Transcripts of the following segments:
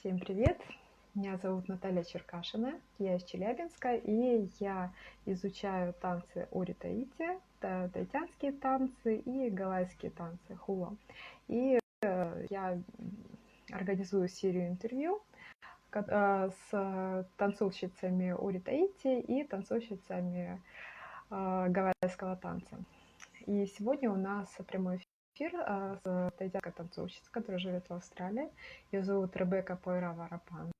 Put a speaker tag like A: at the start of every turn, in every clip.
A: Всем привет! Меня зовут Наталья Черкашина, я из Челябинска, и я изучаю танцы ори Таити, таитянские танцы и гавайские танцы хула. И я организую серию интервью с танцовщицами ори Таити и танцовщицами гавайского танца. И сегодня у нас прямой эфир с таитянской танцовщицей, которая живет в Австралии. Ее зовут Ребекка Поерава Рапана.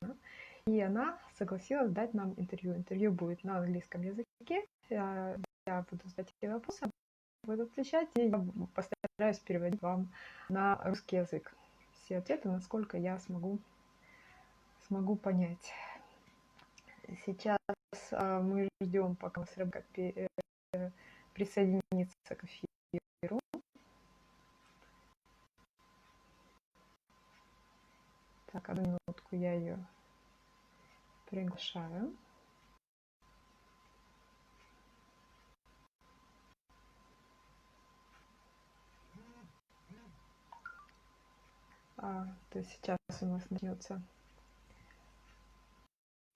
A: И она согласилась дать нам интервью. Интервью будет на английском языке. Я буду задать ей вопросы, буду отвечать, и я постараюсь переводить вам на русский язык все ответы, насколько я смогу понять. Сейчас мы ждем, пока у нас Ребекка присоединится к эфиру. Так, одну минутку, я ее приглашаю. То есть сейчас у нас начнется.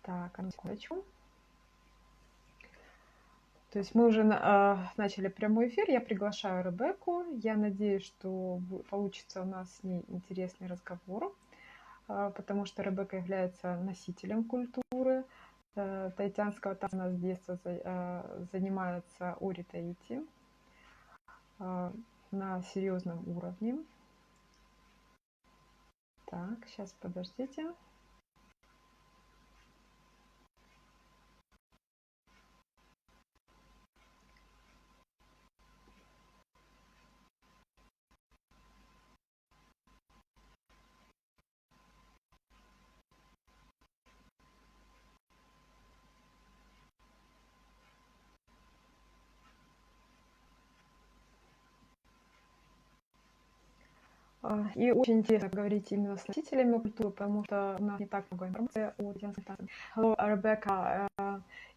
A: Так, одну секундочку. То есть мы уже начали прямой эфир. Я приглашаю Ребекку. Я надеюсь, что получится у нас с ней интересный разговор, потому что Ребекка является носителем культуры таитянского танца. Она с детства занимается ори Таити на серьезном уровне. Так, сейчас подождите. И очень интересно говорить именно с носителями культуры, потому что у нас не так много информации о таитянском танце. Hello, Rebecca.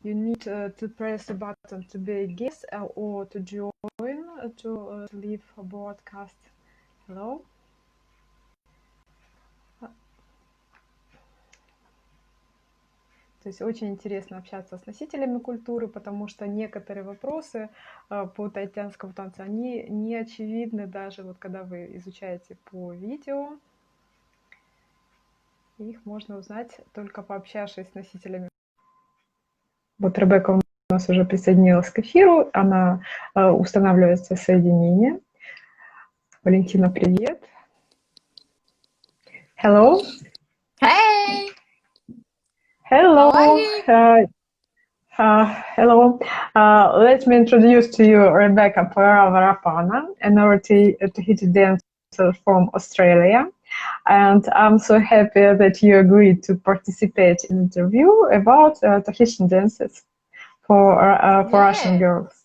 A: You need to press the button to be a guest or to join to leave a broadcast. Hello. То есть очень интересно общаться с носителями культуры, потому что некоторые вопросы по таитянскому танцу, они не очевидны даже вот когда вы изучаете по видео. Их можно узнать только пообщавшись с носителями. Вот Ребекка у нас уже присоединилась к эфиру, она устанавливается соединение. Валентина, привет. Hello.
B: Hey.
A: Hello.
B: How are you?
A: Hello. Let me introduce to you Rebecca Poerava Rapana, an Tahiti dancer from Australia. And I'm so happy that you agreed to participate in an interview about Tahitian dances for Russian girls.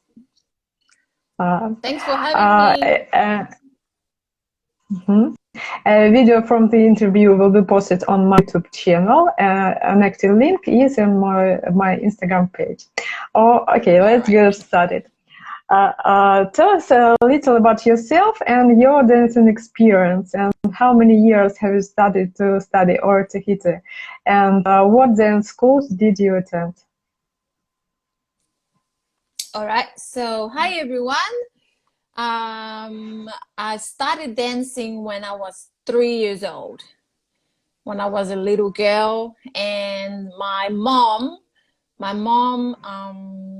B: Thanks for having me.
A: A video from the interview will be posted on my YouTube channel. An active link is in my Instagram page. Okay, let's get started. Tell us a little about yourself and your dancing experience, and how many years have you started to study ori Tahiti, and what dance schools did you attend?
B: All right, so hi everyone. I started dancing when I was 3 years old, when I was a little girl, and my mom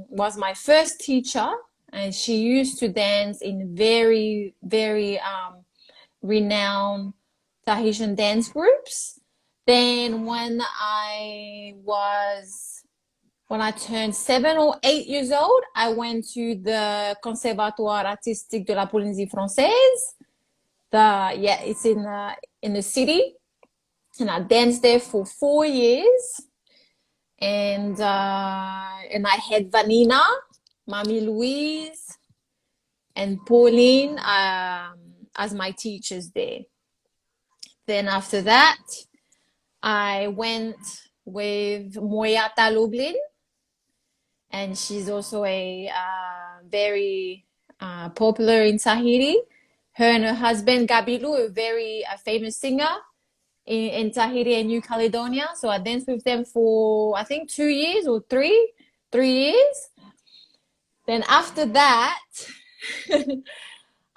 B: was my first teacher, and she used to dance in very, very renowned Tahitian dance groups. Then when I turned 7 or 8 years old, I went to the Conservatoire Artistique de la Polynésie Française. It's in the city, and I danced there for 4 years. And I had Vanina, Mami Louise, and Pauline as my teachers there. Then after that, I went with Moyata Lublin, and she's also a very popular in Tahiti. Her and her husband Gabilu, a very famous singer, in Tahiti and New Caledonia. So I danced with them for, I think, 2 years or three years. Then after that,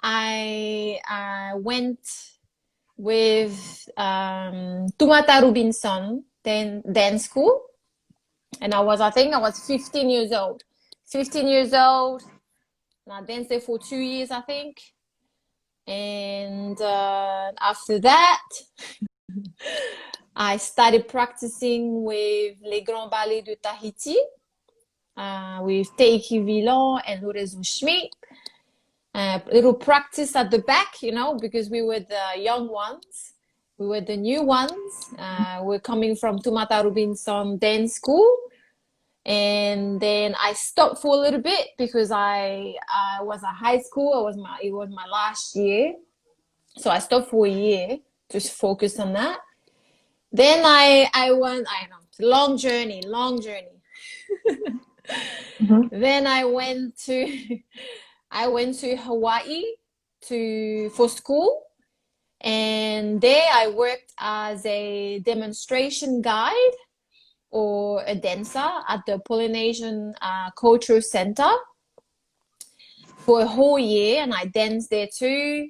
B: I went with Tumata Robinson dance school. And I think I was 15 years old. 15 years old. And I danced there for 2 years, I think. And after that, I started practicing with les grands ballets de Tahiti, with Teiki Villon and Lorenzo Schmidt. Little practice at the back, you know, because we were the young ones. We were the new ones. We're coming from Tumata Robinson dance school. And then I stopped for a little bit because I was at high school. It was my last year. So I stopped for a year, just focus on that. Then I went, I know, long journey. Then I went to Hawaii for school. And there I worked as a demonstration guide or a dancer at the Polynesian Cultural Center for a whole year, and I danced there too.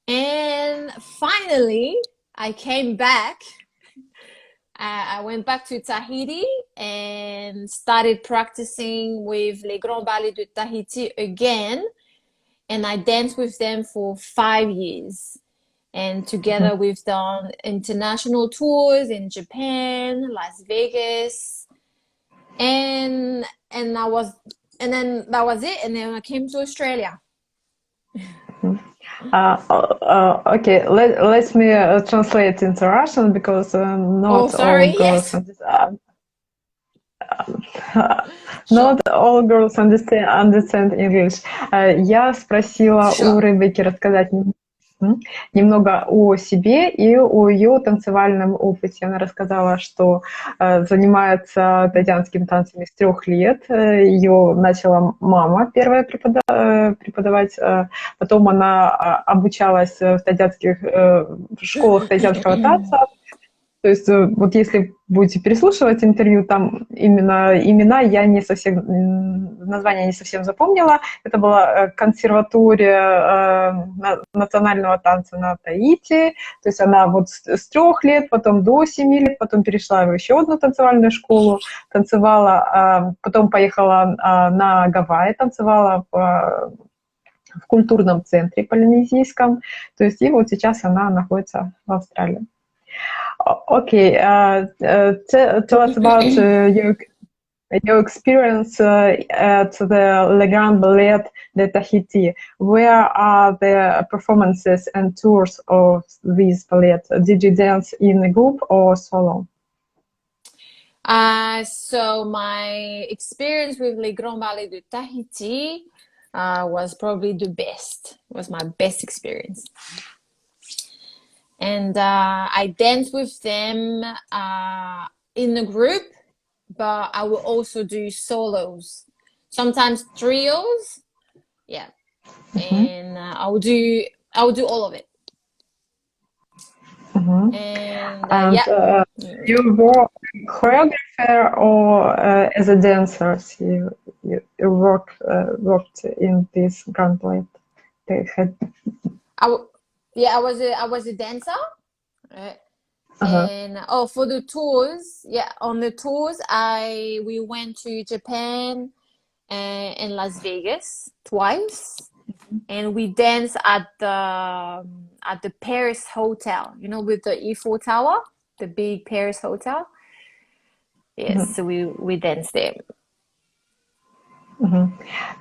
B: And finally, I came back. I went back to Tahiti and started practicing with Les Grands Ballets de Tahiti again, and I danced with them for 5 years. And together we've done international tours in Japan, Las Vegas, and then that was it. And then I came to Australia.
A: Okay, let me translate into Russian because not all girls not all girls understand English. Я спросила у Ребекки рассказать немного о себе и о ее танцевальном опыте. Она рассказала, что занимается таитянскими танцами с 3 лет. Ее начала мама первая преподавать. Потом она обучалась в таитянских школах таитянского танца. То есть вот если будете переслушивать интервью, там имена я не совсем, название не совсем запомнила. Это была консерватория национального танца на Таити. То есть она вот с 3 лет, потом до 7 лет, потом перешла в еще одну танцевальную школу, танцевала, потом поехала на Гавайи, танцевала в культурном центре полинезийском. То есть и вот сейчас она находится в Австралии. Okay, tell us about your experience at the Le Grand Ballet de Tahiti. Where are the performances and tours of this ballet? Did you dance in a group or solo?
B: So my experience with Le Grand Ballet de Tahiti was probably the best. Was my best experience. And I danced with them in a group, but I will also do solos, sometimes trios. Yeah, and I will do all of it. And
A: you were a choreographer or as a dancer? You worked in this grand ballet.
B: I was a dancer, and for the tours, on the tours, we went to Japan and Las Vegas twice, and we danced at the Paris hotel, you know, with the Eiffel Tower, the big Paris hotel. Yes, so we danced there.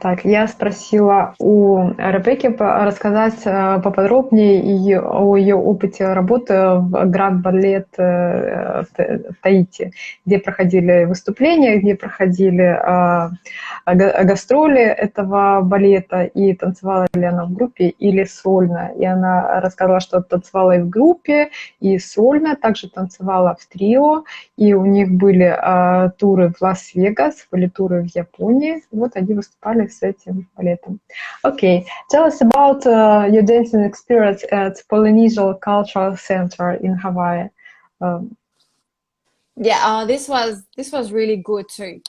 A: Так, я спросила у Ребекки рассказать поподробнее о ее опыте работы в Гранд-балет в Таити, где проходили выступления, где проходили гастроли этого балета, и танцевала ли она в группе или сольно. И она рассказала, что танцевала и в группе, и сольно, также танцевала в трио, и у них были туры в Лас-Вегас, были туры в Японии. Вот вот они выступали с этим балетом. Okay, tell us about your dancing experience at Polynesian Cultural Center in Hawaii.
B: Yeah, this was really good too.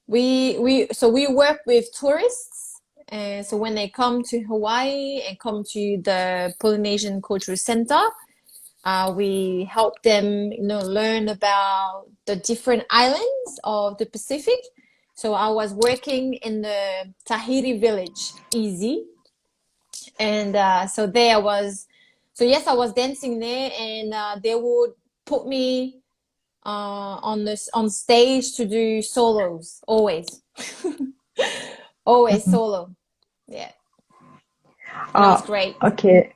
B: We work with tourists, and so when they come to Hawaii and come to the Polynesian Cultural Center, we help them, learn about the different islands of the Pacific. So I was working in the Tahiti village, Easy, and so there I was. So yes, I was dancing there, and they would put me on stage to do solos always. Always solo. Yeah. That was great.
A: Okay.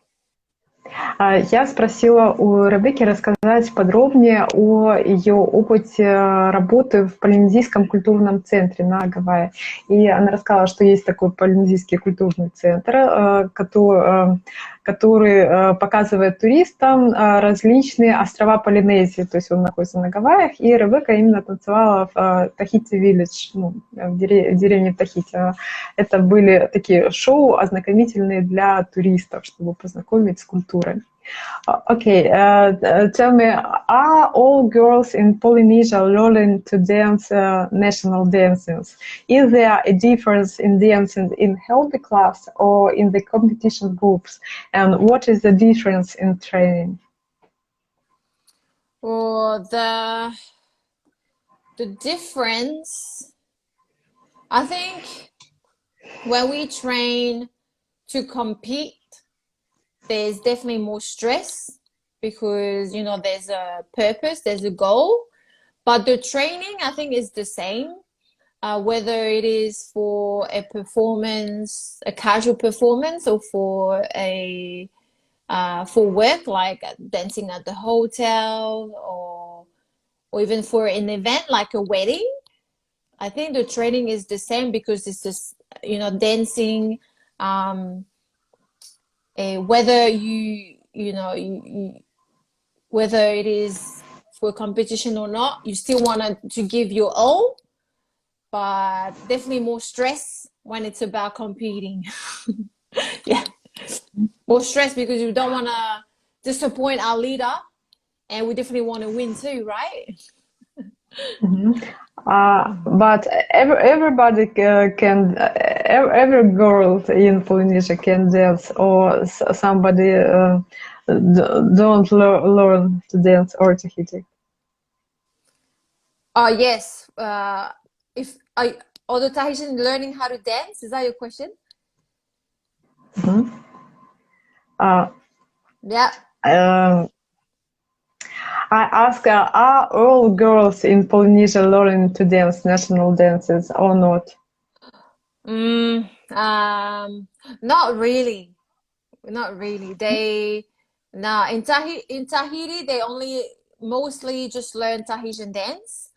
A: Я спросила у Ребекки рассказать подробнее о ее опыте работы в Полинезийском культурном центре на Гавайи. И она рассказала, что есть такой Полинезийский культурный центр, который показывает туристам различные острова Полинезии. То есть он находится на Гавайях, и Ребекка именно танцевала в Tahiti-Village, в деревне Tahiti. Это были такие шоу ознакомительные для туристов, чтобы познакомить с культурой. Okay, tell me, are all girls in Polynesia learning to dance national dances? Is there a difference in dancing in healthy class or in the competition groups? And what is the difference in training?
B: Well, the difference, I think, when we train to compete, there's definitely more stress because, there's a purpose, there's a goal. But the training, I think, is the same, whether it is for a performance, a casual performance, or for work, like dancing at the hotel, or even for an event like a wedding. I think the training is the same because it's just, dancing. Whether whether it is for competition or not, you still want to give your all, but definitely more stress when it's about competing. Yeah, more stress because you don't want to disappoint our leader, and we definitely want to win too, right?
A: But everybody can, every girl in Polynesia can dance, or somebody don't learn to dance or Tahiti.
B: Yes. If are the Tahitians learning how to dance? Is that your question? Yeah.
A: I ask, are all girls in Polynesia learning to dance national dances or not?
B: Not really. Not really. In Tahiti they only mostly just learn Tahitian dance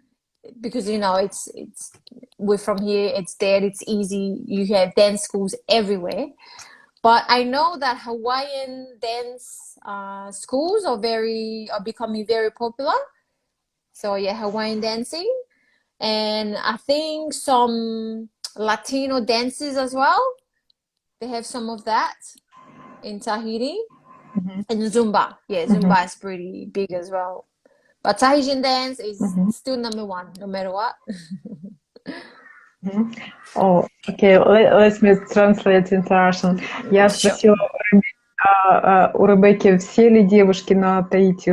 B: because it's we're from here, it's there, it's easy. You have dance schools everywhere. But I know that Hawaiian dance schools are becoming very popular. So yeah, Hawaiian dancing, and I think some Latino dances as well. They have some of that in Tahiti. And Zumba. Yeah, Zumba is pretty big as well. But Tahitian dance is still number one, no matter what.
A: Oh, okay, let me translate into Russian. Я спросила у Ребекки, все ли девушки на Таити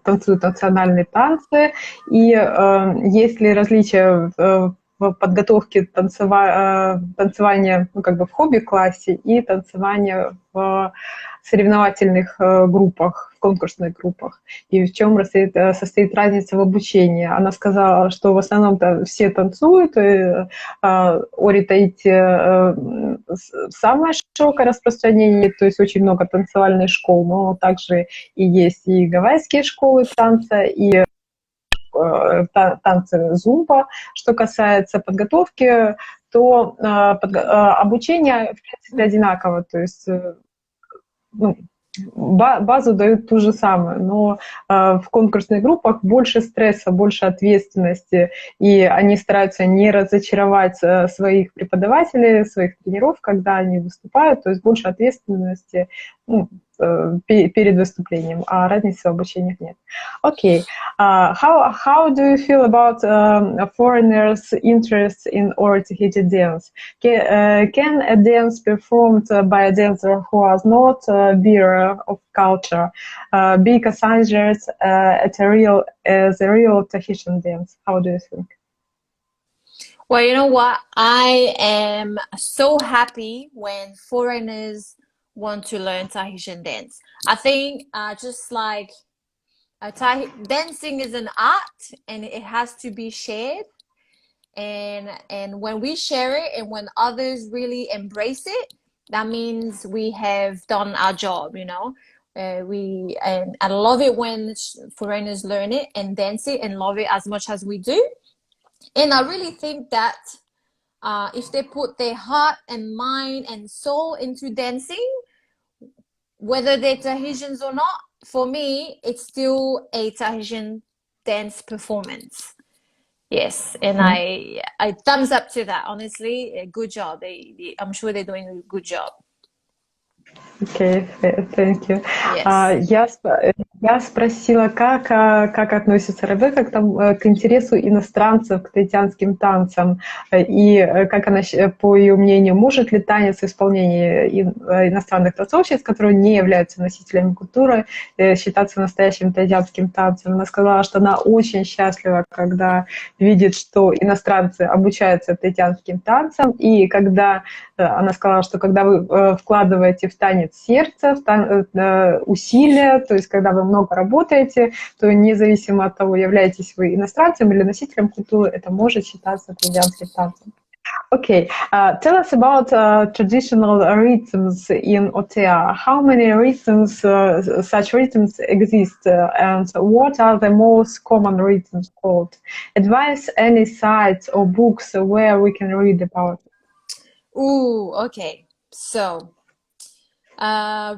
A: танцуют национальные танцы, и есть ли различия в подготовке танцевания, в хобби-классе и танцевания в соревновательных группах, в конкурсных группах, и в чем состоит разница в обучении. Она сказала, что в основном-то все танцуют, Ори Таити самое широкое распространение, то есть очень много танцевальных школ, но также и есть и гавайские школы танца, и танцы зумба. Что касается подготовки, то обучение, в принципе, одинаково, то есть базу дают ту же самую, но в конкурсных группах больше стресса, больше ответственности, и они стараются не разочаровать своих преподавателей, своих тренеров, когда они выступают, то есть больше ответственности, ну, перед выступлением, а разницы в обучениях нет. Окей. How do you feel about foreigners' interest in our Tahiti dance? Can a dance performed by a dancer who is not bearer of culture be considered as a real Tahitian dance? How do you think?
B: Well, you know what? I am so happy when foreigners want to learn Tahitian dance. I think just like dancing is an art and it has to be shared. And when we share it and when others really embrace it, that means we have done our job, you know. And I love it when foreigners learn it and dance it and love it as much as we do. And I really think that if they put their heart and mind and soul into dancing, whether they're Tahitians or not, for me, it's still a Tahitian dance performance. Yes, and I thumbs up to that. Honestly, a good job. I'm sure they're doing a good job.
A: Okay, thank you.
B: Yes.
A: Я спросила, как относится Ребекка к интересу иностранцев к таитянским танцам, и как она, по ее мнению, может ли танец в исполнении иностранных танцовщиц, которые не являются носителями культуры, считаться настоящим таитянским танцем. Она сказала, что она очень счастлива, когда видит, что иностранцы обучаются таитянским танцам, и когда она сказала, что когда вы вкладываете в танец сердце, усилия, то есть когда вы много работаете, то независимо от того, являетесь вы иностранцем или носителем культуры, это может считаться таитянским танцем. Okay, tell us about traditional rhythms in Otea. How many rhythms, such rhythms exist, and what are the most common rhythms called? Advise any sites or books where we can read about it.
B: Ooh, okay. So,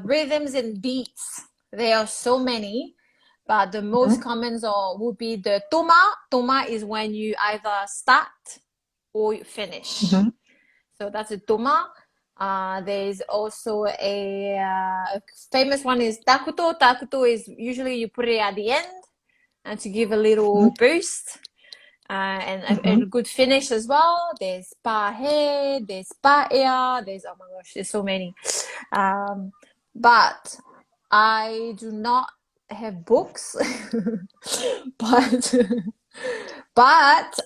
B: rhythms and beats, there are so many, but the most common would be the toma. Toma is when you either start or you finish. So that's a toma. There's also a famous one is takuto. Takuto is usually you put it at the end and to give a little boost. And a good finish as well. There's pahe, there's paea, there's, oh my gosh, there's so many. But I do not have books, but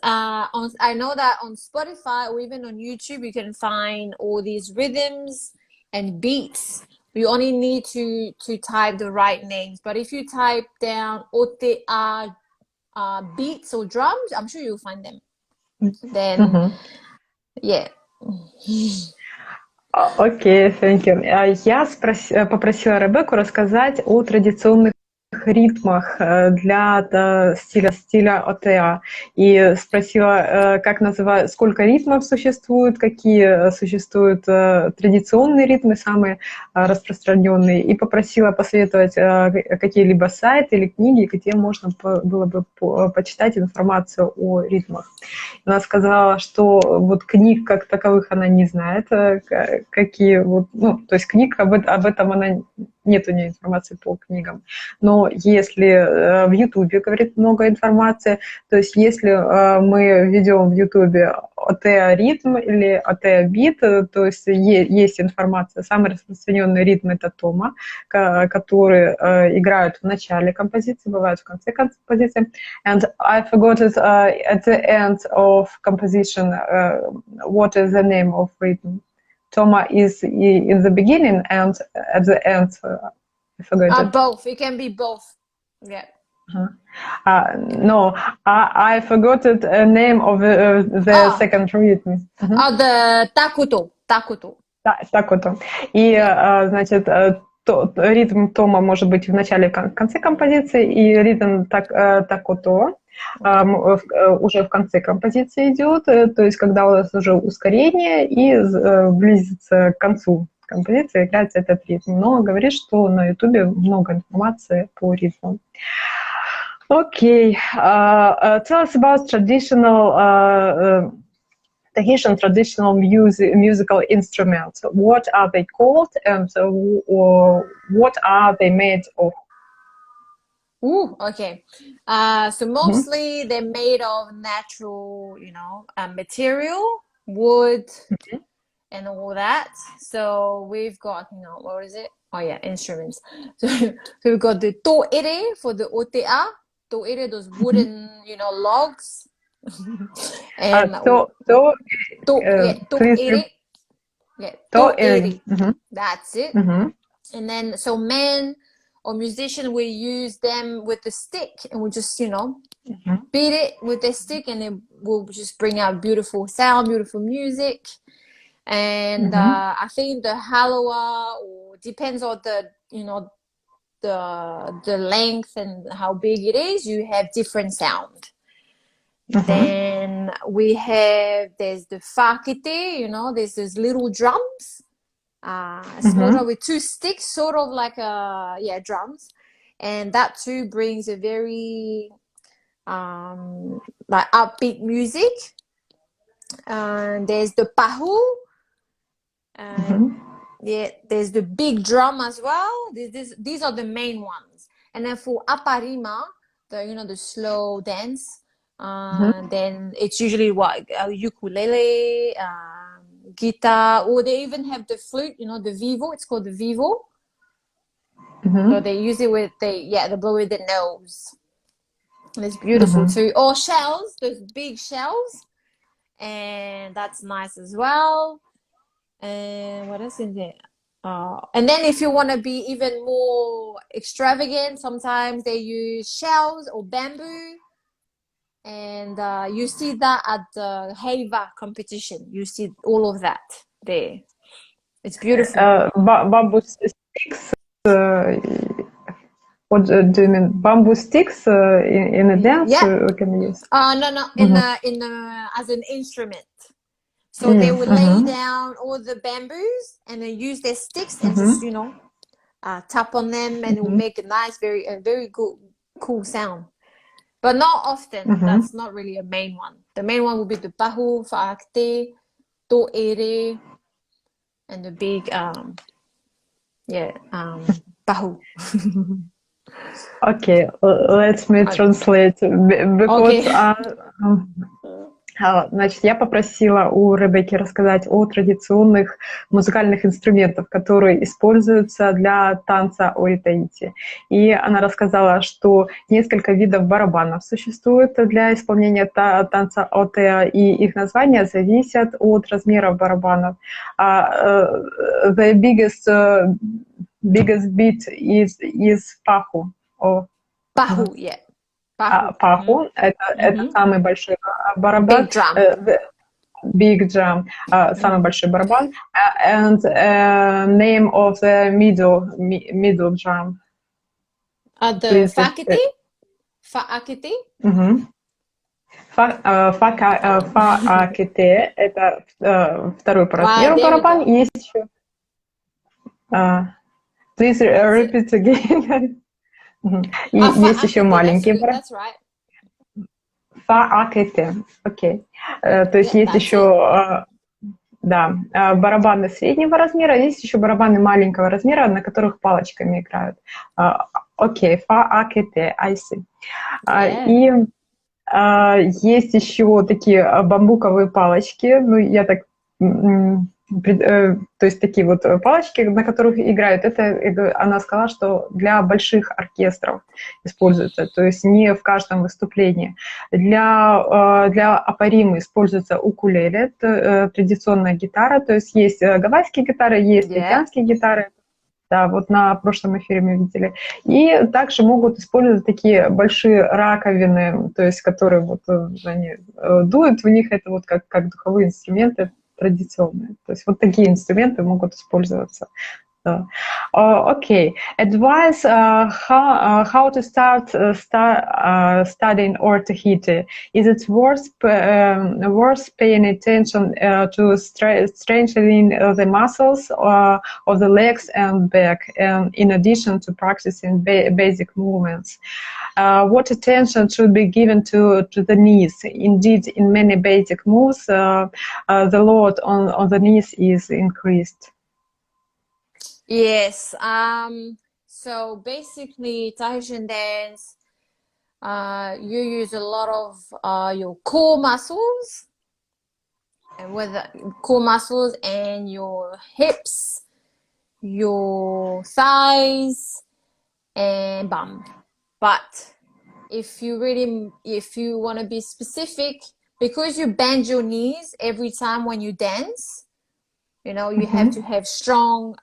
B: I know that on Spotify or even on YouTube you can find all these rhythms and beats. You only need to type the right names. But if you type down OTA beats or drums, I'm sure you'll find them. Then, yeah.
A: Окей, thank you. Я попросила Ребекку рассказать о традиционных ритмах для стиля ОТА. И спросила, сколько ритмов существует, какие существуют традиционные ритмы, самые распространенные. И попросила посоветовать какие-либо сайты или книги, где можно было бы почитать информацию о ритмах. Она сказала, что вот книг как таковых она не знает, какие вот, ну, то есть книг об этом она нет у нее информации по книгам. Но если в Ютубе, говорит, много информации, то есть если мы введем в Ютубе ОТ-ритм или ОТ-бит, то есть есть информация. Самый распространенный ритм — это тома, которые играют в начале композиции, бывают в конце композиции. And I forgot it at the end of composition, what is the name of rhythm. Toma is in the beginning and at the end. I forgot it.
B: Both. It can be both. Yeah.
A: No, I forgot the name of the second rhythm.
B: The takuto.
A: Takuto. И, значит, ритм тома может быть в начале и в конце композиции, и ритм такото уже в конце композиции идет, то есть когда у нас уже ускорение и близится к концу композиции играется этот ритм. Но говорит, что на Ютубе много информации по ритму. Okay, tell us about Tahitian traditional musical instruments. What are they called, and what are they made of?
B: Ooh, okay. So mostly they're made of natural, material, wood, and all that. So we've got, what is it? Oh yeah, instruments. So we've got the to'ere for the otea. To'ere, those wooden, logs. And to'ere. Yeah, to'ere. That's it. And then, so men or musician will use them with the stick, and we just, beat it with the stick, and it will just bring out beautiful sound, beautiful music. And I think the halawa, or depends on the, the length and how big it is, you have different sound. Then there's the fakite, there's these little drums. Smaller with two sticks, sort of like drums, and that too brings a very like upbeat music. There's the pahu, there's the big drum as well. These are the main ones. And then for aparima, the slow dance, then it's usually ukulele, guitar, or they even have the flute, the vivo. It's called the vivo. So they use it they blow with the nose. And it's beautiful too. Or shells, those big shells, and that's nice as well. And what else is there? And then if you want to be even more extravagant, sometimes they use shells or bamboo. And you see that at the Heiva competition. You see all of that there. It's beautiful.
A: Bamboo sticks. What do you mean? Bamboo sticks in a dance?
B: Yeah.
A: Can you use?
B: No. In as an instrument. So they will lay down all the bamboos and then use their sticks and just tap on them, and it will make a nice, very good, cool sound. But not often. That's not really a main one. The main one will be the pahu, fa'akte, to'ere, and the big, pahu.
A: Okay, let me translate. Because значит, я попросила у Ребекки рассказать о традиционных музыкальных инструментах, которые используются для танца ори Таити. И она рассказала, что несколько видов барабанов существует для исполнения танца отеа, и их названия зависят от размеров барабанов. The biggest beat is pahu.
B: Pahu, yeah.
A: Pahu, это самый большой барабан. Big drum, самый большой барабан. And name of the middle drum.
B: The fa'akite? Fa'akite?
A: Fa'akite, это второй по размеру барабан. Есть еще... Please repeat again. И есть еще маленький барабан. Фа'акете, окей. То есть есть еще барабаны среднего размера, есть еще барабаны маленького размера, на которых палочками играют. Окей, фа'акете, I see. И есть еще такие бамбуковые палочки, я так... То есть такие вот палочки, на которых играют, это она сказала, что для больших оркестров используется, то есть не в каждом выступлении. Для апаримы используется укулеле, это традиционная гитара, то есть есть гавайские гитары, есть таитянские гитары. Да, вот на прошлом эфире мы видели. И также могут использовать такие большие раковины, то есть которые вот они дуют в них, это вот как духовые инструменты традиционные. То есть вот такие инструменты могут использоваться Okay. Advice how to start studying or Tahiti. Is it worth paying attention to strengthening the muscles of the legs and back, in addition to practicing basic movements? What attention should be given to the knees? Indeed, in many basic moves, the load on the knees is increased.
B: Yes. So basically, Tahitian dance, you use a lot of your core muscles, and core muscles and your hips, your thighs, and bum. But if you want to be specific, because you bend your knees every time when you dance, you know, you have to have strong,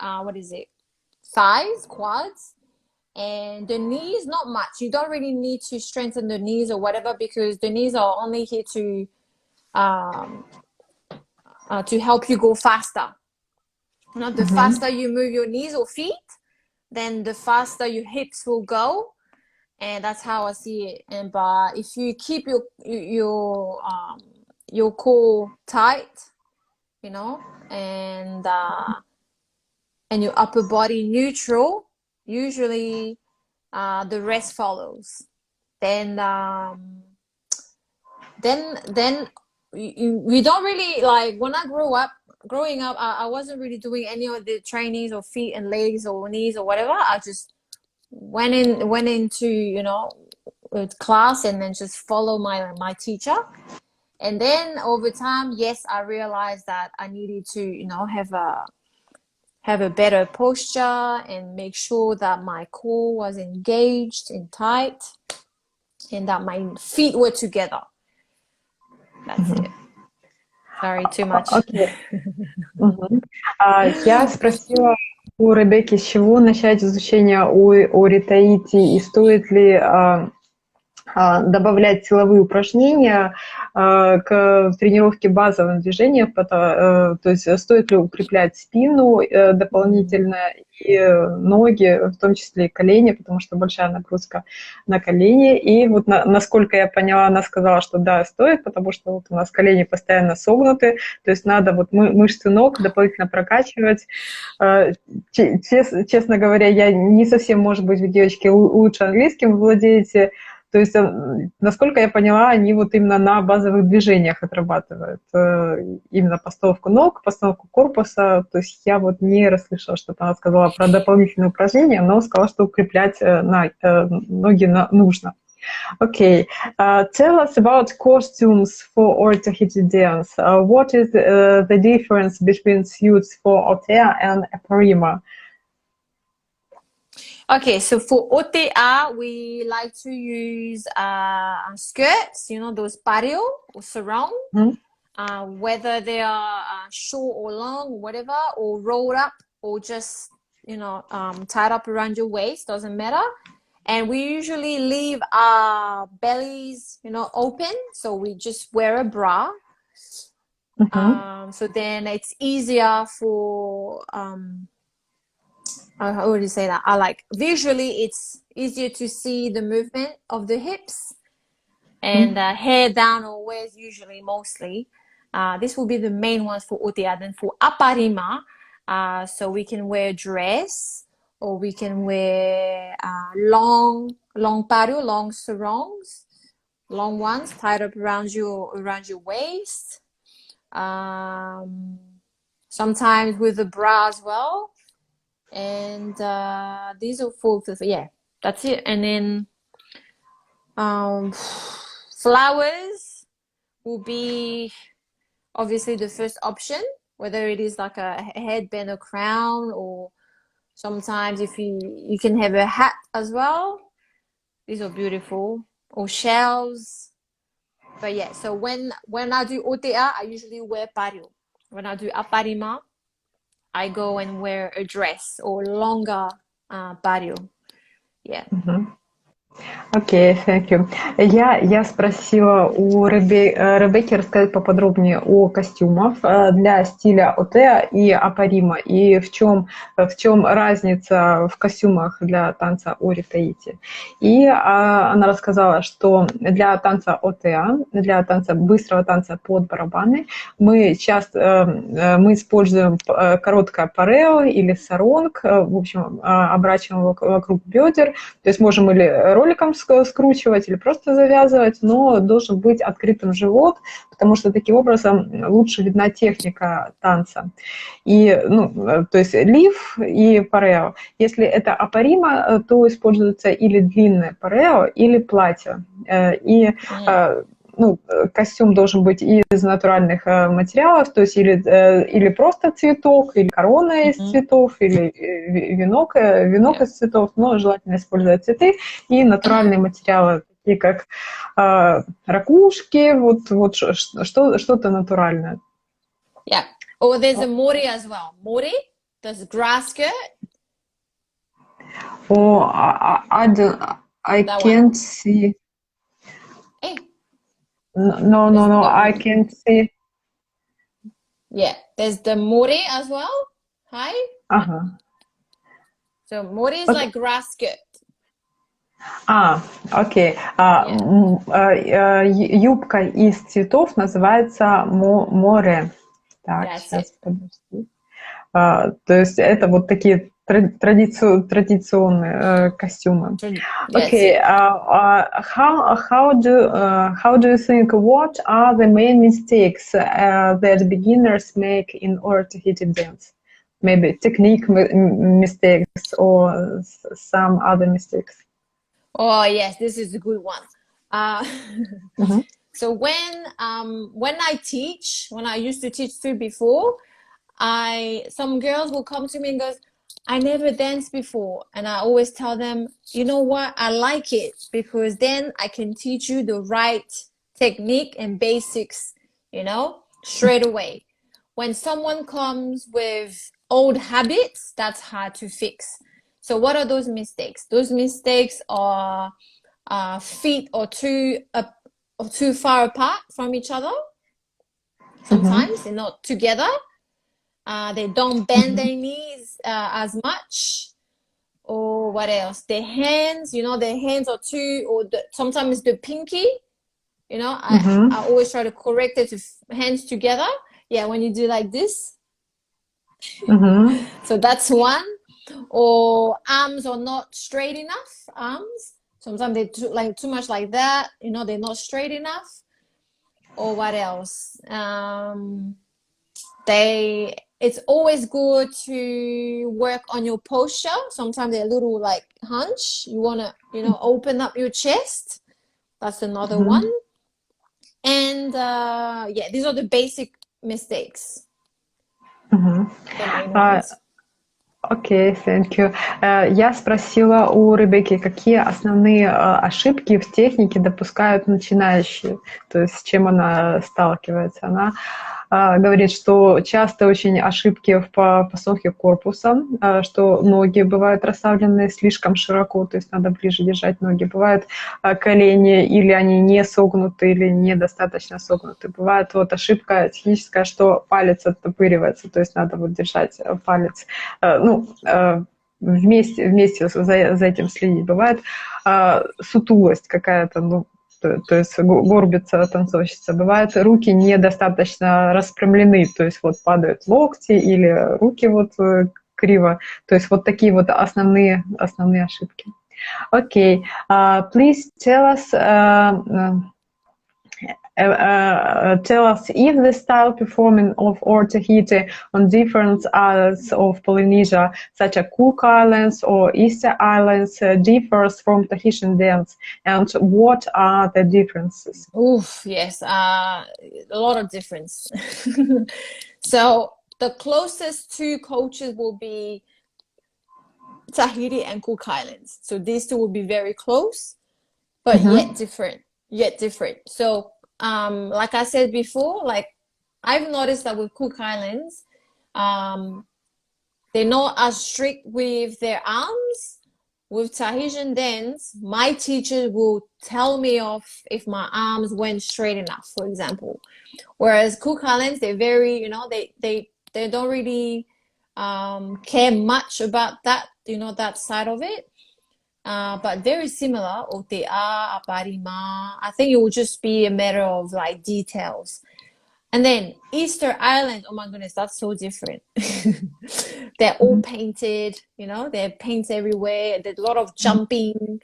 B: thighs, quads, and the knees, not much. You don't really need to strengthen the knees or whatever, because the knees are only here to help you go faster. You know, the faster you move your knees or feet, then the faster your hips will go. And that's how I see it. And but if you keep your core tight, you know, and your upper body neutral, usually the rest follows. Then we don't really, like, when I growing up, I wasn't really doing any of the trainings or feet and legs or knees or whatever. I just went into, you know, class and then just follow my teacher. And then over time, yes, I realized that I needed to, you know, have a better posture and make sure that my core was engaged and tight and that my feet were together. That's it. Sorry, too much.
A: Okay. Я спросила у Ребекки, с чего начать изучение о Таити и стоит ли добавлять силовые упражнения к тренировке базовым движениям, то есть стоит ли укреплять спину дополнительно и ноги, в том числе и колени, потому что большая нагрузка на колени. И вот насколько я поняла, она сказала, что да, стоит, потому что вот у нас колени постоянно согнуты, то есть надо вот мышцы ног дополнительно прокачивать. Честно говоря, я не совсем, может быть, вы, девочки, лучше английским владеете. То есть, насколько я поняла, они вот именно на базовых движениях отрабатывают именно постановку ног, постановку корпуса. То есть я вот не расслышала, что она сказала про дополнительные упражнения, но сказала, что укреплять ноги нужно. Okay, tell us about costumes for our Tahiti dance. What is the difference between suits for Otea and Parima?
B: Okay, so for OTA, we like to use skirts, you know, those patio or sarong, whether they are short or long, whatever, or rolled up or just, you know, tied up around your waist, doesn't matter. And we usually leave our bellies, you know, open, so we just wear a bra. So then it's easier for... how would you say that? Visually, it's easier to see the movement of the hips and hair down always, usually, mostly. This will be the main ones for Otea. Then for Aparima, so we can wear dress or we can wear long paru, long sarongs, long ones tied up around your waist. Sometimes with a bra as well. And these are full, yeah, that's it. And then flowers will be obviously the first option, whether it is like a headband or crown, or sometimes if you can have a hat as well. These are beautiful, or shells. But yeah, so when I do Otea, I usually wear paru. When I do Aparima, I go and wear a dress or longer paru. Yeah.
A: Окей, thank you. Я спросила у Ребекки рассказать поподробнее о костюмах для стиля Отеа и Апарима, и в чем разница в костюмах для танца Ори Таити. И она рассказала, что для танца Отеа, для танца быстрого танца под барабаны, мы используем короткое парео или саронг, в общем, оборачиваем вокруг бедер, то есть можем или роликом скручивать или просто завязывать, но должен быть открытым живот, потому что таким образом лучше видна техника танца. И, то есть лиф и парео. Если это апарима, то используется или длинное парео, или платье. И костюм должен быть из натуральных материалов, то есть или просто цветок, или корона из цветов, или венок из цветов, но желательно использовать цветы и натуральные материалы, такие как ракушки, вот что-то натуральное.
B: Yeah. Oh, there's a mori as well. Mori, there's grass skirt.
A: Oh, I can't see.
B: Hey.
A: No, I can't see.
B: Yeah, there's the mori as well. Hi.
A: Uh-huh.
B: So mori is like grass skirt.
A: Окей. Юбка из цветов называется море. Так, сейчас, подожди. То есть это вот такие традиционные костюмы. Okay. How do you think, what are the main mistakes that beginners make in order to hit a dance? Maybe technique mistakes or some other mistakes.
B: Oh yes, this is a good one. So when I teach, when I used to teach too before, some girls will come to me and goes, I never danced before, and I always tell them, you know what, I like it because then I can teach you the right technique and basics, straight away. When someone comes with old habits, that's hard to fix. So what are those mistakes? Those mistakes are feet or too far apart from each other. Sometimes they're not together. They don't bend their knees as much. Or what else? Their hands, their hands are too, or sometimes the pinky, I always try to correct it to hands together. Yeah, when you do like this. So that's one. Or arms are not straight enough. Arms. Sometimes they too much like that. They're not straight enough. Or what else? It's always good to work on your posture. Sometimes they're a little like hunch. You want to, open up your chest. That's another one. And these are the basic mistakes.
A: Окей, thank you. Я спросила у Ребекки, какие основные ошибки в технике допускают начинающие, то есть с чем она сталкивается. Она говорит, что часто очень ошибки в постановке корпуса, что ноги бывают расставлены слишком широко, то есть надо ближе держать ноги. Бывают колени, или они не согнуты, или недостаточно согнуты. Бывает ошибка техническая, что палец оттопыривается, то есть надо держать палец, вместе за этим следить. Бывает сутулость какая-то, то есть горбится танцовщица. Бывает, руки недостаточно распрямлены, то есть падают локти или руки криво. То есть такие основные ошибки. Окей. Please tell us if the style performing of or Tahiti on different islands of Polynesia, such as Cook Islands or Easter Islands, differs from Tahitian dance, and what are the differences?
B: Yes, a lot of difference. So the closest two cultures will be Tahiti and Cook Islands. So these two will be very close, but yet different. So like I said before, I've noticed that with Cook Islands, they're not as strict with their arms, with Tahitian dance, my teacher will tell me off if my arms went straight enough, for example. Whereas Kukalans, they're very, you know, they don't really care much about that, you know, that side of it. But very similar. Otea, aparima. I think it will just be a matter of like details. And then Easter Island, oh my goodness, that's so different. They're all painted, you know, they're paints everywhere. There's a lot of jumping.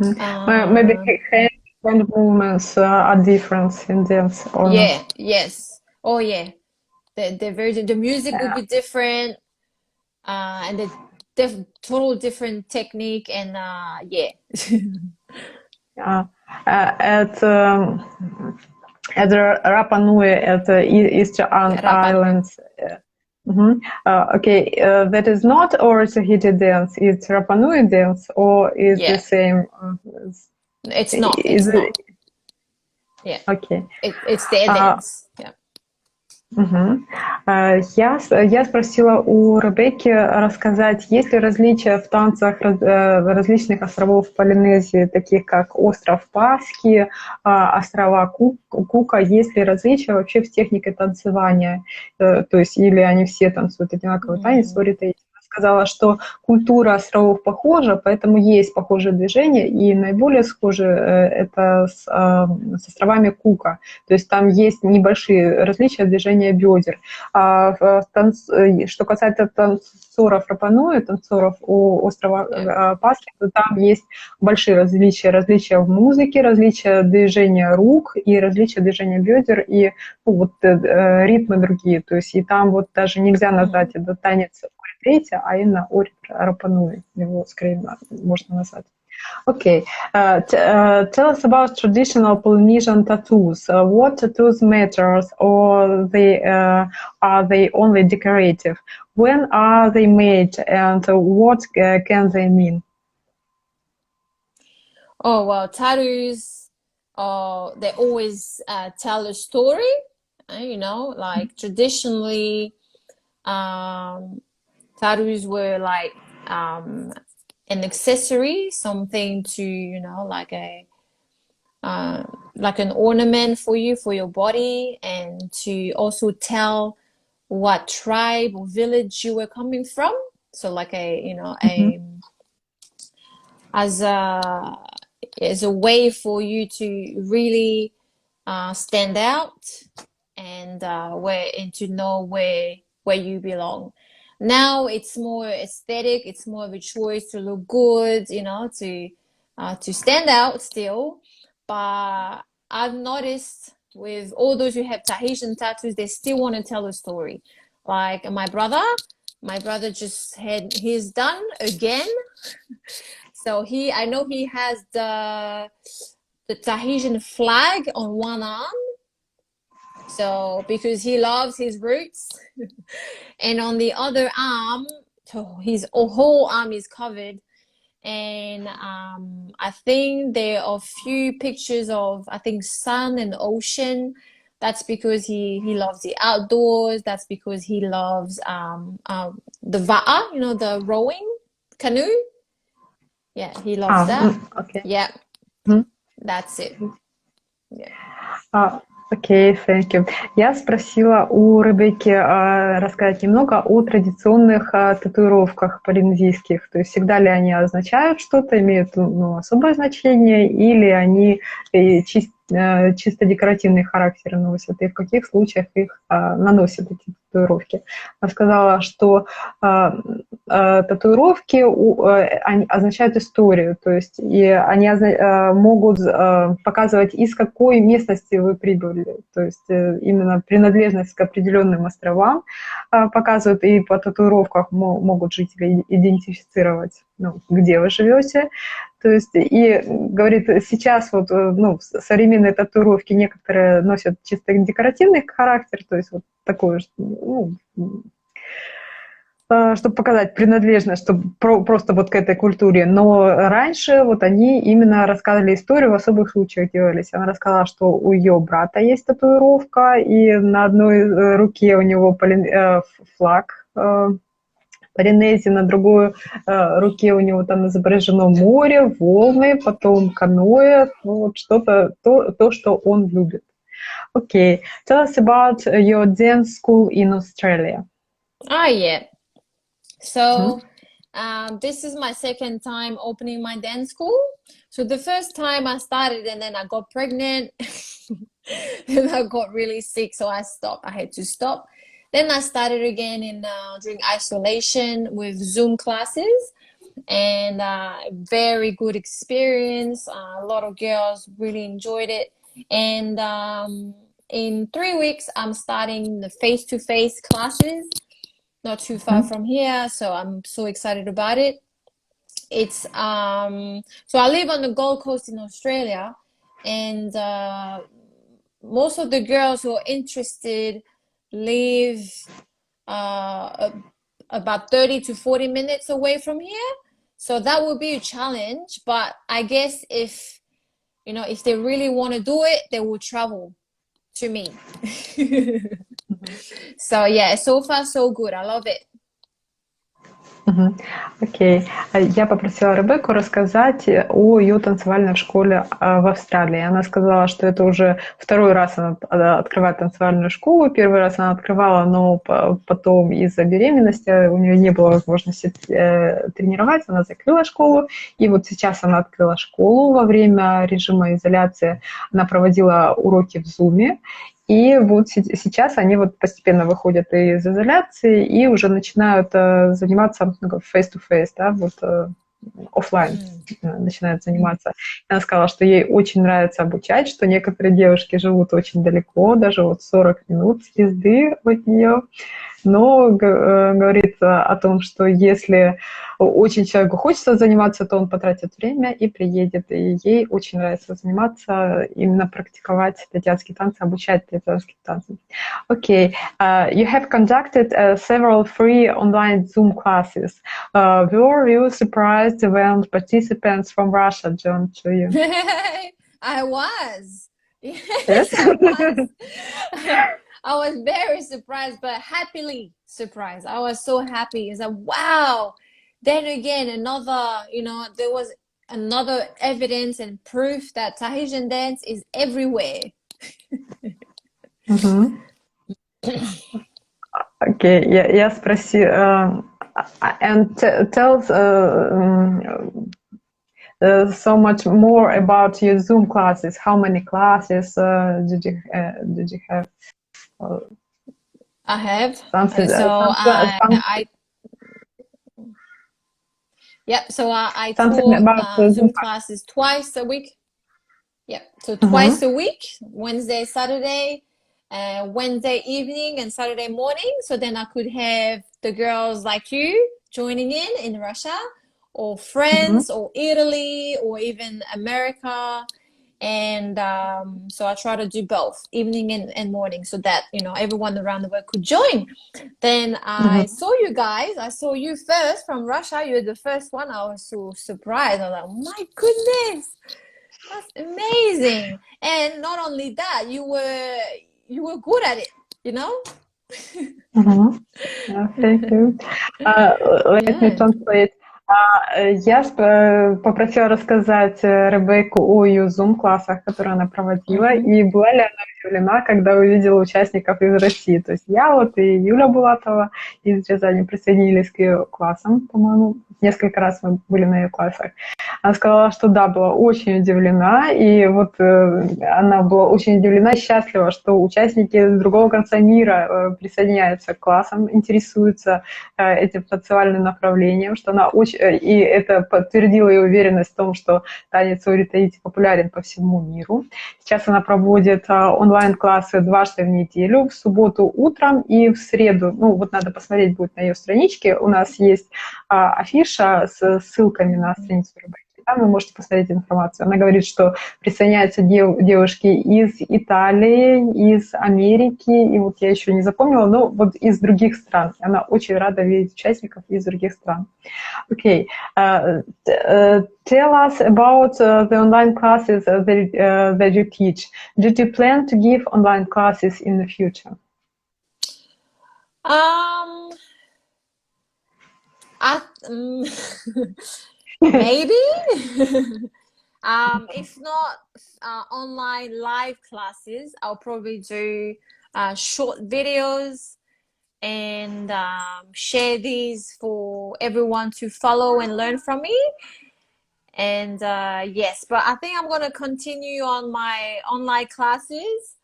A: Maybe hand movements are different in dance. Or
B: Yeah, yes. Oh yeah. They're very, the music will be different. And the total different technique and yeah.
A: At Rapa Nui at Easter Islands. Okay, that is not or Tahiti dance. It's Rapa Nui dance, or is the same?
B: It's not. It's not. Yeah.
A: Okay.
B: It's their dance. Yeah.
A: Я спросила у Ребекки рассказать, есть ли различия в танцах различных островов Полинезии, таких как остров Пасхи, острова Кука, есть ли различия вообще в технике танцевания, то есть или они все танцуют одинаковый танец, сказала, что культура островов похожа, поэтому есть похожие движения, и наиболее схожи это с островами Кука. То есть там есть небольшие различия движения бедер. Что касается танцоров Рапануи, танцоров у острова Пасхи, то там есть большие различия в музыке, различия движения рук и различия движения бедер, и ритмы другие. То есть и там вот даже нельзя назвать это танец Таити, а именно Орит Рапануи, его скорее можно назвать. Okay, tell us about traditional Polynesian tattoos. What tattoos matters, or are they only decorative? When are they made, and what can they mean?
B: Oh well, tattoos, they always tell a story. You know, like traditionally, tattoos were like an accessory, something to, you know, like an ornament for you, for your body, and to also tell what tribe or village you were coming from. So like as a way for you to really stand out and to know where you belong. Now it's more aesthetic. It's more of a choice to look good, you know, to stand out still. But I've noticed with all those who have Tahitian tattoos, they still want to tell a story. Like my brother just had his done again. So I know he has the Tahitian flag on one arm. So because he loves his roots, and on the other arm, his whole arm is covered. And I think there are a few pictures of, I think, sun and ocean. That's because he loves the outdoors. That's because he loves the va'a, you know, the rowing canoe. Yeah, he loves that.
A: Okay.
B: Yeah, that's it. Yeah.
A: Окей, thank you. Я спросила у Ребекки рассказать немного о традиционных татуировках полинезийских. То есть всегда ли они означают что-то, имеют особое значение, или они чисто декоративный характер носят, и в каких случаях их наносят, эти татуировки. Она сказала, что татуировки они означают историю, то есть и они могут показывать, из какой местности вы прибыли, то есть именно принадлежность к определенным островам показывают, и по татуировках могут жители идентифицировать, где вы живете. То есть, и говорит, сейчас вот, современные татуировки некоторые носят чисто декоративный характер, то есть вот такое, чтобы показать принадлежность, чтобы просто вот к этой культуре. Но раньше вот они именно рассказывали историю, в особых случаях делались. Она рассказала, что у ее брата есть татуировка, и на одной руке у него флаг Полинезии, на другой руке у него там изображено море, волны, потом каноэ, ну, вот что-то, то, что он любит. Okay, tell us about your dance school in Australia.
B: Yeah. So
A: Mhm.
B: this is my second time opening my dance school. So the first time I started and then I got pregnant and I got really sick, so I stopped. I had to stop. Then I started again in during isolation with Zoom classes, and very good experience. A lot of girls really enjoyed it. And in 3 weeks, I'm starting the face-to-face classes, not too far from here. So I'm so excited about it. It's so I live on the Gold Coast in Australia, and most of the girls who are interested live about 30 to 40 minutes away from here. So that would be a challenge, but I guess if if they really want to do it, they will travel to me. So yeah, so far so good. I love it.
A: Окей. Я попросила Ребекку рассказать о ее танцевальной школе в Австралии. Она сказала, что это уже второй раз она открывает танцевальную школу. Первый раз она открывала, но потом из-за беременности у нее не было возможности тренироваться, она закрыла школу. И вот сейчас она открыла школу во время режима изоляции. Она проводила уроки в Zoom. И вот сейчас они вот постепенно выходят из изоляции и уже начинают заниматься face-to-face, да, вот офлайн начинают заниматься. Она сказала, что ей очень нравится обучать, что некоторые девушки живут очень далеко, даже вот 40 минут езды от нее. Но говорит о том, что если очень человеку хочется заниматься, то он потратит время и приедет. И ей очень нравится заниматься, именно практиковать таитянские танцы, обучать таитянским танцам. Okay, you have conducted several free online Zoom classes. Were you surprised when participants from Russia joined to you?
B: I was.
A: Yes.
B: I was. I was very surprised, but happily surprised. I was so happy. It's like, wow. Then again, there was another evidence and proof that Tahitian dance is everywhere.
A: Окей, я спросила, and tell so much more about your Zoom classes. How many classes did you have?
B: I have.
A: Something,
B: So I taught Zoom classes twice a week. Yeah, so twice a week, Wednesday, Saturday, Wednesday evening and Saturday morning. So then I could have the girls like you joining in Russia, or friends, or Italy, or even America. And so I try to do both, evening and morning, so that everyone around the world could join. Then I saw you guys. I saw you first from Russia. You're the first one. I was so surprised. I was like, my goodness, that's amazing. And not only that, you were good at it,
A: Thank you. Let me translate. Я попросила рассказать Ребекку о ее Zoom-классах, которые она проводила, и была ли она удивлена, когда увидела участников из России. То есть я вот и Юля Булатова из Рязани присоединились к ее классам, по-моему, несколько раз мы были на ее классах. Она сказала, что да, была очень удивлена, и вот она была очень удивлена и счастлива, что участники с другого конца мира присоединяются к классам, интересуются этим танцевальным направлением, что она очень... И это подтвердило ее уверенность в том, что танец Таити популярен по всему миру. Сейчас она проводит онлайн-классы дважды в неделю, в субботу утром и в среду. Ну, вот надо посмотреть будет на ее страничке. У нас есть афиша с ссылками на страницу Ребекки. Там вы можете посмотреть информацию. Она говорит, что присоединяются девушки из Италии, из Америки, и вот я еще не запомнила, но вот из других стран. Она очень рада видеть участников из других стран. Okay. Tell us about the online classes that you teach. Did you plan to give online classes in the future?
B: Maybe. If not online live classes, I'll probably do short videos and share these for everyone to follow and learn from me. And yes, but I think I'm going to continue on my online classes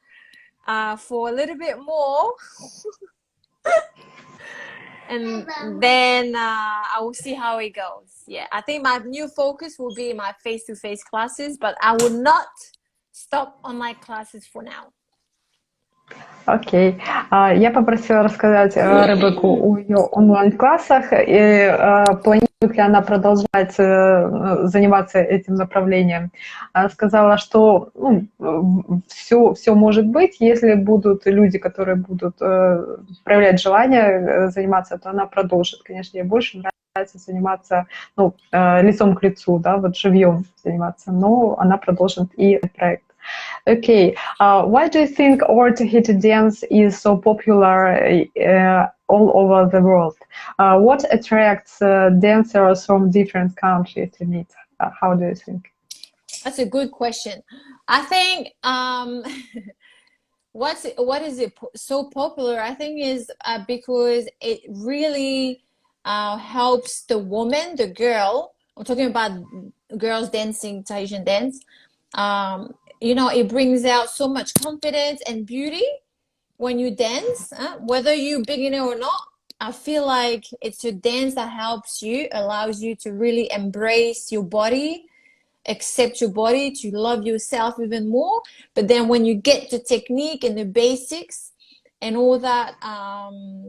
B: for a little bit more. And then I will see how it goes. Yeah, I think my new focus will be my face-to-face classes, but I will not stop online classes for now.
A: Окей. Я попросила рассказать Ребекку о ее онлайн-классах, и планирует ли она продолжать заниматься этим направлением. Сказала, что все может быть, если будут люди, которые будут проявлять желание заниматься, то она продолжит. Конечно, ей больше нравится заниматься лицом к лицу, да, вот живьем заниматься, но она продолжит и проект. Okay, why do you think our Tahiti dance is so popular all over the world? What attracts dancers from different countries to meet? How do you think?
B: That's a good question. I think what is it so popular? I think is because it really helps the woman, the girl. I'm talking about girls dancing Tahitian dance. You know, it brings out so much confidence and beauty when you dance. Whether you're beginner or not, I feel like it's a dance that helps you, allows you to really embrace your body, accept your body, to love yourself even more. But then when you get the technique and the basics and all that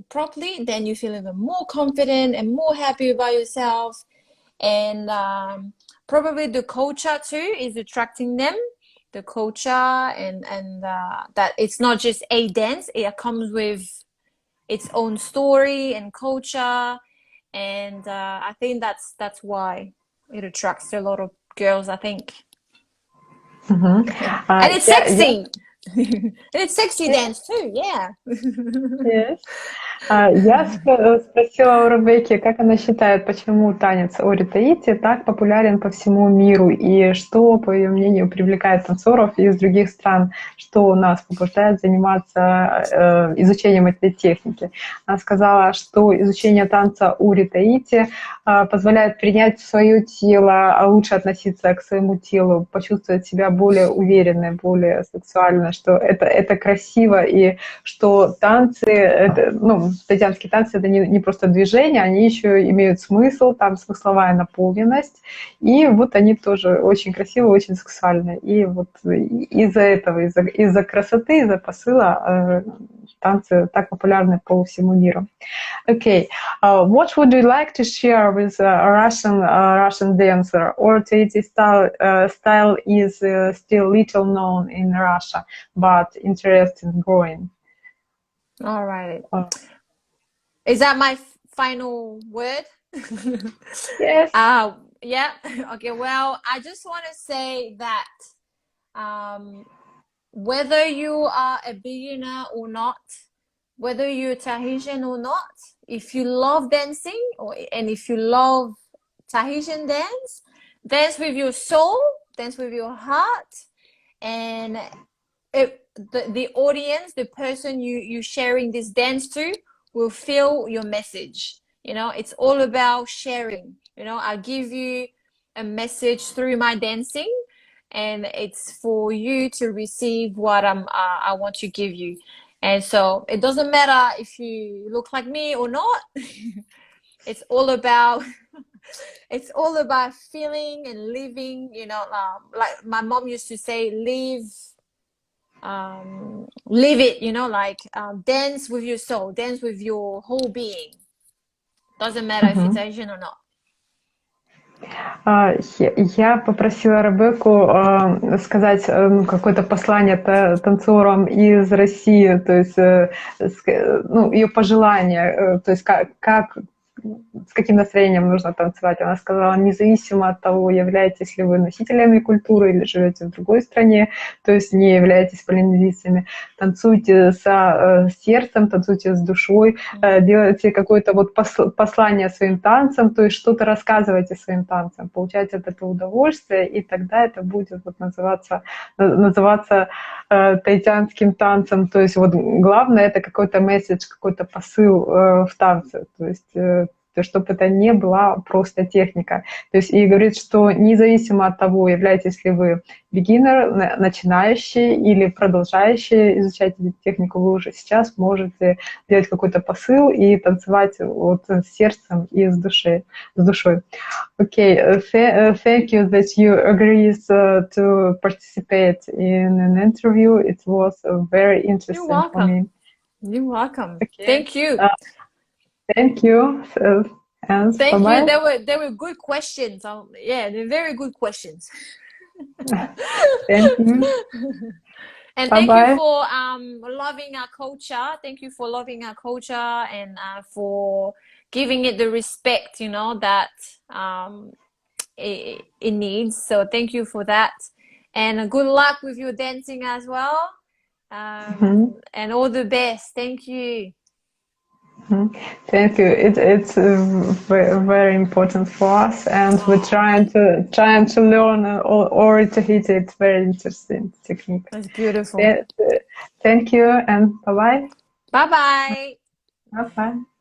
B: properly, then you feel even more confident and more happy about yourself. And probably the culture too is attracting them. The culture and that it's not just a dance, it comes with its own story and culture, and I think that's why it attracts a lot of girls, I think. And it's sexy. And it's sexy dance too, yeah.
A: Yes. Я спросила у Ребекки, как она считает, почему танец Ори Таити так популярен по всему миру, и что, по ее мнению, привлекает танцоров из других стран, что нас побуждает заниматься изучением этой техники. Она сказала, что изучение танца Ори Таити позволяет принять свое тело, лучше относиться к своему телу, почувствовать себя более уверенной, более сексуально, что это красиво, и что танцы, таитянские танцы — это не просто движение, они еще имеют смысл, там смысловая наполненность, и вот они тоже очень красивые, очень сексуальные. И вот из-за этого, из-за красоты, из-за посыла танцы так популярны по всему миру. Okay, what would you like to share with a Russian dancer? Or Tahiti style is still little known in Russia, but interesting growing.
B: All right. Is that my final word?
A: Yes.
B: Yeah. Okay. Well, I just want to say that whether you are a beginner or not, whether you're Tahitian or not, if you love dancing and if you love Tahitian dance, dance with your soul, dance with your heart, and the audience, the person you sharing this dance to, will feel your message. You know, it's all about sharing. You know, I give you a message through my dancing, and it's for you to receive what I want to give you. And so it doesn't matter if you look like me or not. It's all about feeling and living. You know, like my mom used to say, live it, you know, like dance with your soul, dance with your whole being. Doesn't matter if it's Asian or not.
A: Я попросила Ребекку сказать какое-то послание танцорам из России, то есть ее пожелания, то есть как с каким настроением нужно танцевать. Она сказала, независимо от того, являетесь ли вы носителями культуры или живете в другой стране, то есть не являетесь полинезийцами, танцуйте со сердцем, танцуйте с душой, делайте какое-то вот послание своим танцам, то есть что-то рассказывайте своим танцам, получайте от этого удовольствие, и тогда это будет вот называться таитянским танцем. То есть вот главное это какой-то месседж, какой-то посыл в танце, то есть чтобы это не была просто техника. То есть и говорит, что независимо от того, являетесь ли вы beginner, начинающий или продолжающий изучать эту технику, вы уже сейчас можете делать какой-то посыл и танцевать вот с сердцем и с душой. Okay, thank you that you agreed to participate in an interview. It was very interesting for me.
B: You're welcome.
A: Okay.
B: Thank you.
A: Thank you. And
B: thank
A: bye-bye.
B: you. They were good questions. Yeah, they're very good questions.
A: Thank you.
B: And
A: Bye-bye.
B: thank you for loving our culture. Thank you for loving our culture and for giving it the respect, you know, that it needs. So thank you for that. And good luck with your dancing as well. And all the best. Thank you.
A: Thank you. It's very, very important for us, and we're trying to learn or Tahiti. It's very interesting technique.
B: That's beautiful.
A: Thank you, and bye bye.
B: Bye bye.
A: Bye bye.